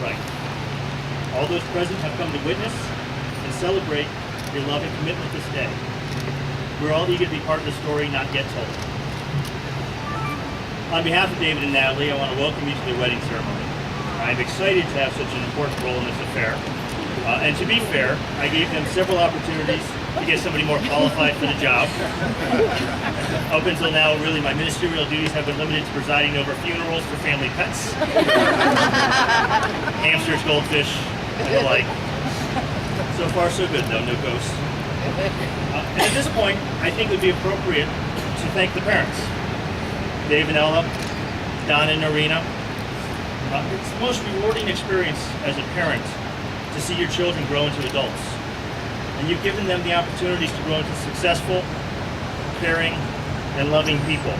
right. All those present have come to witness and celebrate your love and commitment this day. We're all eager to be part of the story not yet told. On behalf of David and Natalie, I want to welcome you to their wedding ceremony. I'm excited to have such an important role in this affair. And to be fair, I gave them several opportunities to get somebody more qualified for the job. Up until now, really, my ministerial duties have been limited to presiding over funerals for family pets, hamsters, goldfish, and the like. So far, so good, though, no ghosts. And at this point, I think it would be appropriate to thank the parents. Dave and Ella, Don and Norina. It's the most rewarding experience as a parent to see your children grow into adults. And you've given them the opportunities to grow into successful, caring, and loving people.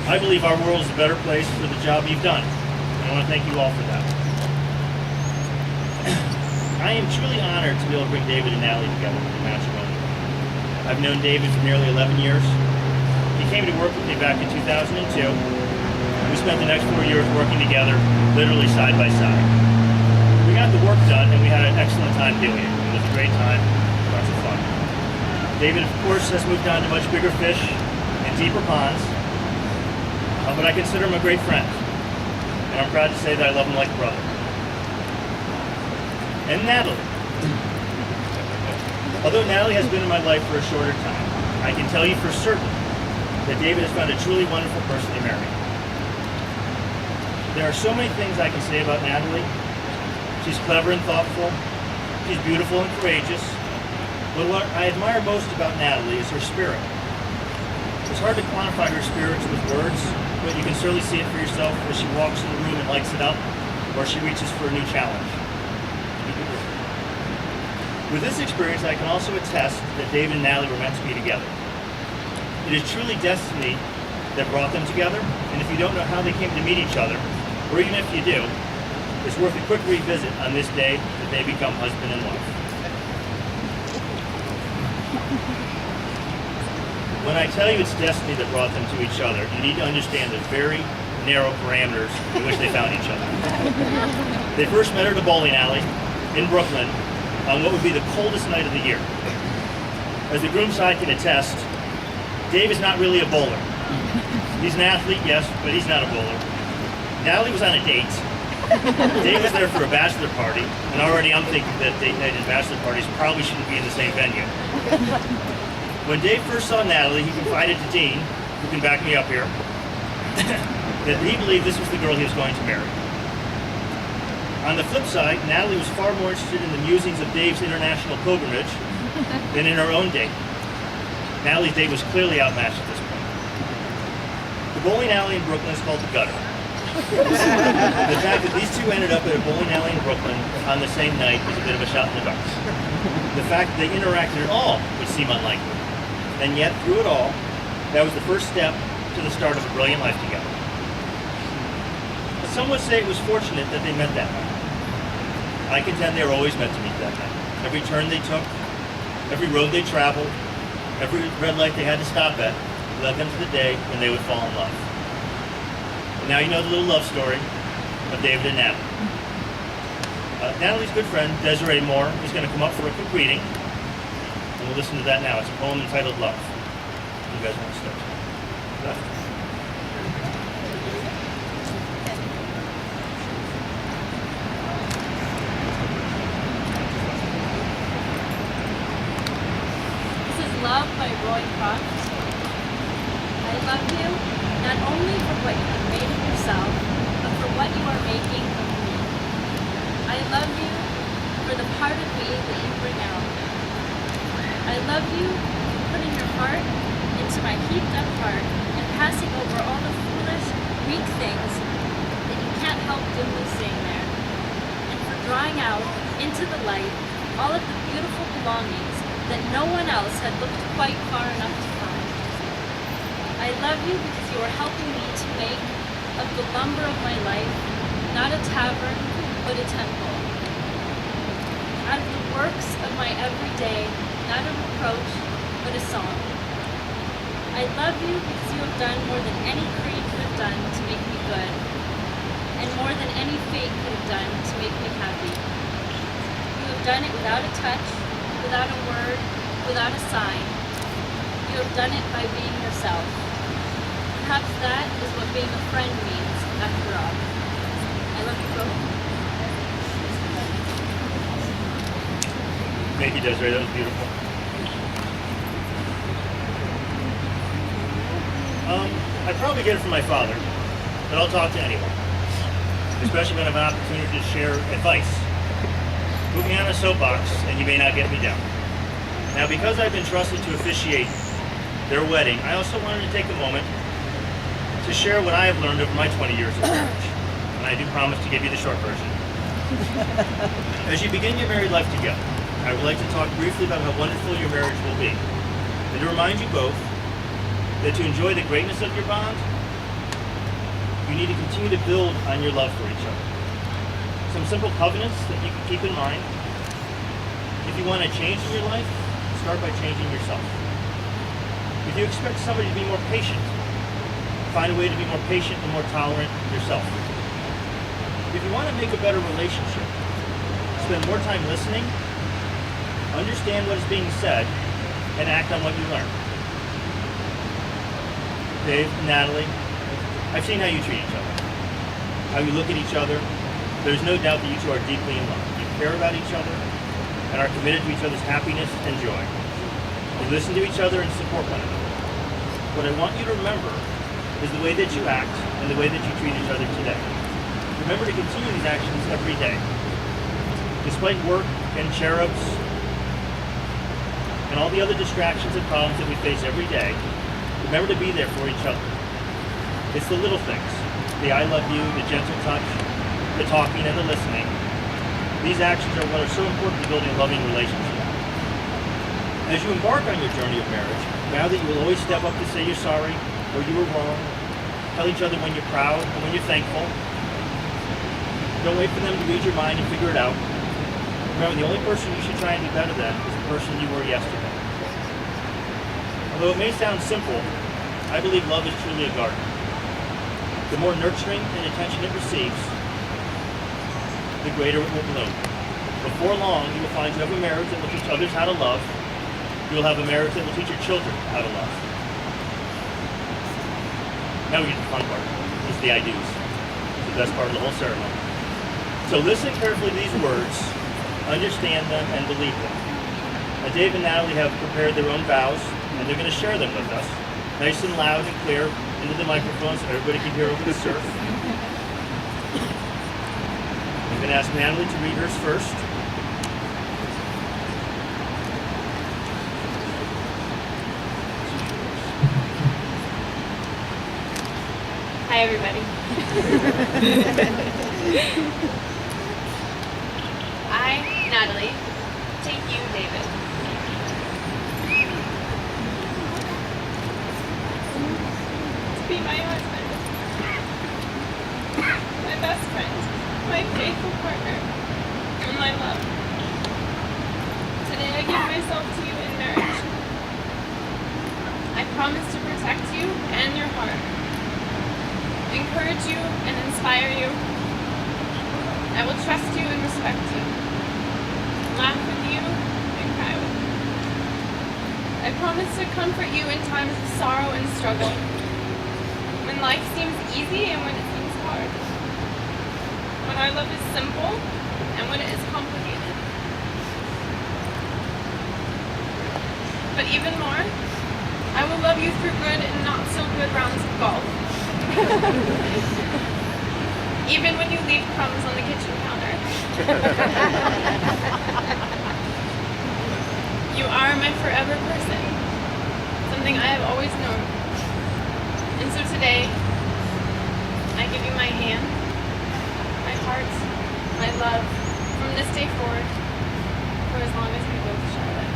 I believe our world is a better place for the job you've done. And I want to thank you all for that. I am truly honored to be able to bring David and Natalie together for the matrimony. I've known David for nearly 11 years. He came to work with me back in 2002. We spent the next 4 years working together, literally side by side. We got the work done, and we had an excellent time doing it. It was a great time, lots of fun. David, of course, has moved on to much bigger fish and deeper ponds, but I consider him a great friend, and I'm proud to say that I love him like a brother. And Natalie. Although Natalie has been in my life for a shorter time, I can tell you for certain that David has found a truly wonderful person to marry. There are so many things I can say about Natalie. She's clever and thoughtful. She's beautiful and courageous. But what I admire most about Natalie is her spirit. It's hard to quantify her spirit with words, but you can certainly see it for yourself as she walks in the room and lights it up, or she reaches for a new challenge. With this experience, I can also attest that David and Natalie were meant to be together. It is truly destiny that brought them together, and if you don't know how they came to meet each other, or even if you do, it's worth a quick revisit on this day that they become husband and wife. When I tell you it's destiny that brought them to each other, you need to understand the very narrow parameters in which they found each other. They first met at a bowling alley in Brooklyn on what would be the coldest night of the year. As the groom's side can attest, Dave is not really a bowler. He's an athlete, yes, but he's not a bowler. Natalie was on a date. Dave was there for a bachelor party, and already I'm thinking that date night and bachelor parties probably shouldn't be in the same venue. When Dave first saw Natalie, he confided to Dean, who can back me up here, that he believed this was the girl he was going to marry. On the flip side, Natalie was far more interested in the musings of Dave's international pilgrimage than in her own date. Natalie's date was clearly outmatched at this point. The bowling alley in Brooklyn is called the Gutter. The fact that these two ended up at a bowling alley in Brooklyn on the same night was a bit of a shot in the dark. The fact that they interacted at all would seem unlikely. And yet, through it all, that was the first step to the start of a brilliant life together. Some would say it was fortunate that they met that night. I contend they were always meant to meet that night. Every turn they took, every road they traveled, every red light they had to stop at led them to the day when they would fall in love. And now you know the little love story of David and Natalie. Natalie's good friend, Desiree Moore, is going to come up for a quick reading. And we'll listen to that now. It's a poem entitled Love. You guys want to start? Love by Roy Croft. I love you not only for what you have made of yourself, but for what you are making of me. I love you for the part of me that you bring out. I love you for putting your heart into my heaped up heart and passing over all the foolish, weak things that you can't help dimly seeing there, and for drawing out into the light all of the beautiful belongings that no one else had looked quite far enough to find. I love you because you are helping me to make of the lumber of my life not a tavern, but a temple. Out of the works of my everyday, not a reproach, but a song. I love you because you have done more than any creed could have done to make me good, and more than any fate could have done done it without a touch, without a word, without a sign. You have done it by being yourself. Perhaps that is what being a friend means, after all. I love you both. Thank you, Desiree. That was beautiful. I probably get it from my father, but I'll talk to anyone, especially when I have an opportunity to share advice. Put me on a soapbox, and you may not get me down. Now, because I've been trusted to officiate their wedding, I also wanted to take a moment to share what I have learned over my 20 years of marriage. And I do promise to give you the short version. As you begin your married life together, I would like to talk briefly about how wonderful your marriage will be, and to remind you both that to enjoy the greatness of your bond, you need to continue to build on your love for each other. Some simple covenants that you can keep in mind. If you want to change in your life, start by changing yourself. If you expect somebody to be more patient, find a way to be more patient and more tolerant yourself. If you want to make a better relationship, spend more time listening, understand what is being said, and act on what you learn. Dave, Natalie, I've seen how you treat each other, how you look at each other. There's no doubt that you two are deeply in love. You care about each other and are committed to each other's happiness and joy. You listen to each other and support one another. What I want you to remember is the way that you act and the way that you treat each other today. Remember to continue these actions every day. Despite work and cherubs and all the other distractions and problems that we face every day, remember to be there for each other. It's the little things, the I love you, the gentle touch, the talking and the listening. These actions are what are so important to building a loving relationship. As you embark on your journey of marriage, vow that you will always step up to say you're sorry or you were wrong. Tell each other when you're proud and when you're thankful. Don't wait for them to read your mind and figure it out. Remember, the only person you should try and be better than is the person you were yesterday. Although it may sound simple, I believe love is truly a garden. The more nurturing and attention it receives, the greater it will bloom. Before long, you will find you have a marriage that will teach others how to love. You will have a marriage that will teach your children how to love. Now we get to the fun part. It's the I do's. It's the best part of the whole ceremony. So listen carefully to these words, understand them, and believe them. Now, Dave and Natalie have prepared their own vows, and they're going to share them with us, nice and loud and clear into the microphone so everybody can hear over the surf. I'm going to ask Natalie to read hers first. Hi, everybody. I, Natalie, take you, David, to be my husband, my best friend, my faithful partner, and my love. Today I give myself to you in marriage. I promise to protect you and your heart, encourage you and inspire you. I will trust you and respect you, laugh with you and cry with you. I promise to comfort you in times of sorrow and struggle, when life seems easy and when it seems hard, when our love is simple and when it is complicated. But even more, I will love you through good and not so good rounds of golf. Even when you leave crumbs on the kitchen counter. You are my forever person, something I have always known. And so today, I give you my hand, my heart, my love, from this day forward, for as long as we both shall live.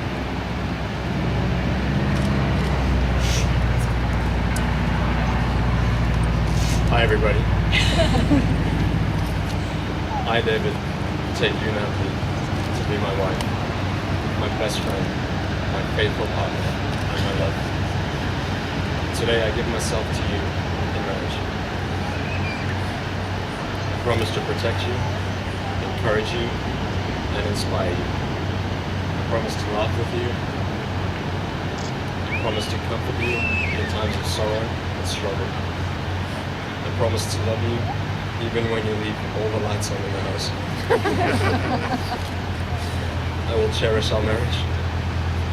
Hi, everybody. I, David, take you, Natalie, to be my wife, my best friend, my faithful partner, and my love. Today, I give myself to you in marriage. I promise to protect you, encourage you, and inspire you. promise to laugh with you. I promise to comfort you in times of sorrow and struggle. I promise to love you even when you leave all the lights on in the house. I will cherish our marriage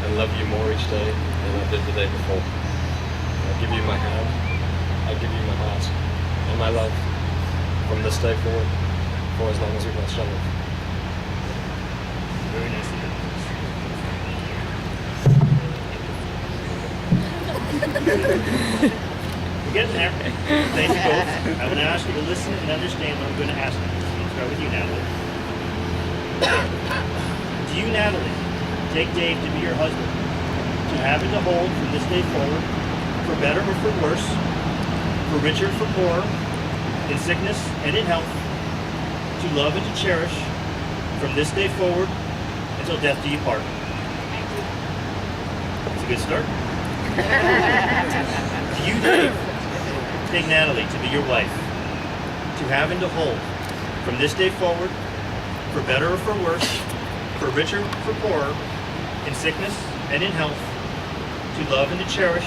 and love you more each day than I did the day before. I give you my hand, I give you my heart, and my love from this day forward for as long as we both shall live. Very nice of you. We're getting there. Thank you both. I want to ask you to listen and understand what I'm going to ask you. I'll start with you, Natalie. Do you, Natalie, take Dave to be your husband, to have and to hold from this day forward, for better or for worse, for richer or for poorer, in sickness and in health, to love and to cherish from this day forward until death do you part? It's a good start. Do you, Dave, take Natalie to be your wife, to have and to hold from this day forward, for better or for worse, for richer, for poorer, in sickness and in health, to love and to cherish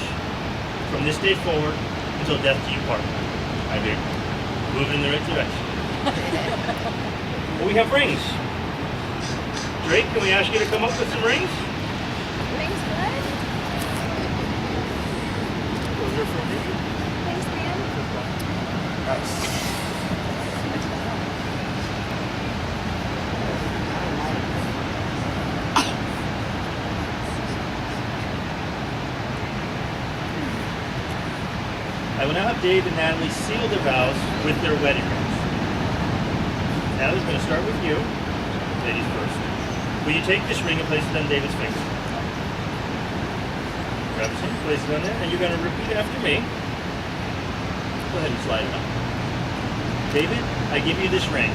from this day forward until death do you part? I do. Moving in the right direction. Well, we have rings. Drake, can we ask you to come up with some rings? Rings good? Those are from you. Thanks, man. Nice. I will now have Dave and Natalie seal their vows with their wedding rings. Natalie's going to start with you, ladies first. Will you take this ring and place it on David's finger? Grab it, place it on there, and you're going to repeat after me. Go ahead and slide it up. David, I give you this ring.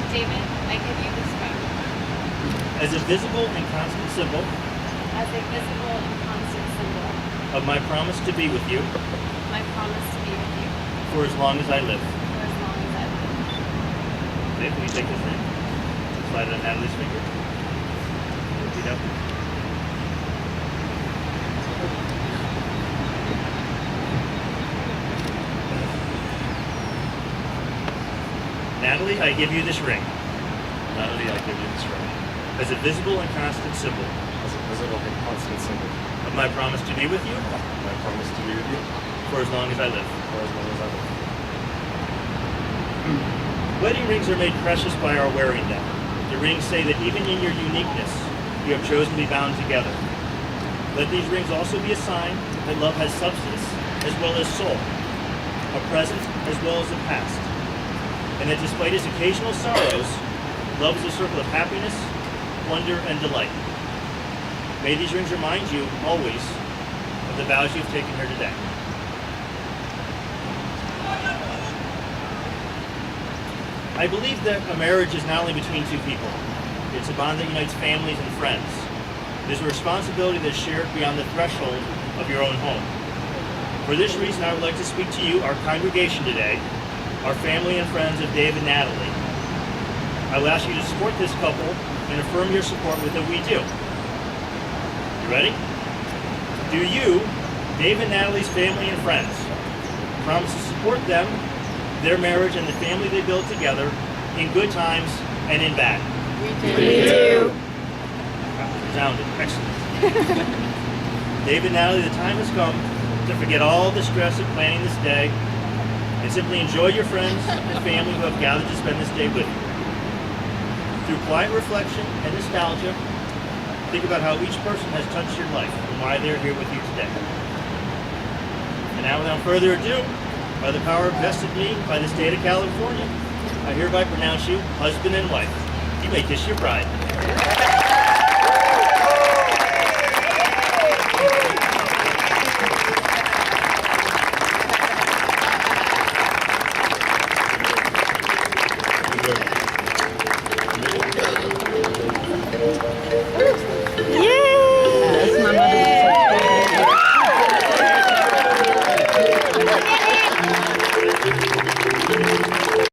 David, I give you this ring. As a visible and constant symbol As a visible and constant symbol of my promise to be with you my promise to be with you for as long as I live. for as long as I live. Dave, will you take this ring? Slide it on Natalie's finger. Repeat after me. Natalie, I give you this ring. Natalie, I give you this ring. As a visible and constant symbol As a visible and constant symbol of my promise to be with you of my promise to be with you for as long as I live. for as long as I live. Wedding rings are made precious by our wearing them. The rings say that even in your uniqueness, you have chosen to be bound together. Let these rings also be a sign that love has substance as well as soul, a present as well as a past, and that despite its occasional sorrows, love is a circle of happiness, wonder, and delight. May these rings remind you always of the vows you've taken here today. I believe that a marriage is not only between two people. It's a bond that unites families and friends. It is a responsibility that is shared beyond the threshold of your own home. For this reason, I would like to speak to you, our congregation today, our family and friends of Dave and Natalie. I will ask you to support this couple and affirm your support with a "we do." You ready? Do you, Dave and Natalie's family and friends, promise to support them, their marriage, and the family they build together in good times and in bad? We do. Resounded. Excellent. Dave and Natalie, the time has come to forget all the stress of planning this day and simply enjoy your friends and family who have gathered to spend this day with you. Through quiet reflection and nostalgia, think about how each person has touched your life and why they're here with you today. And now, without further ado, by the power vested in me by the state of California, I hereby pronounce you husband and wife. You may kiss your bride. Good work.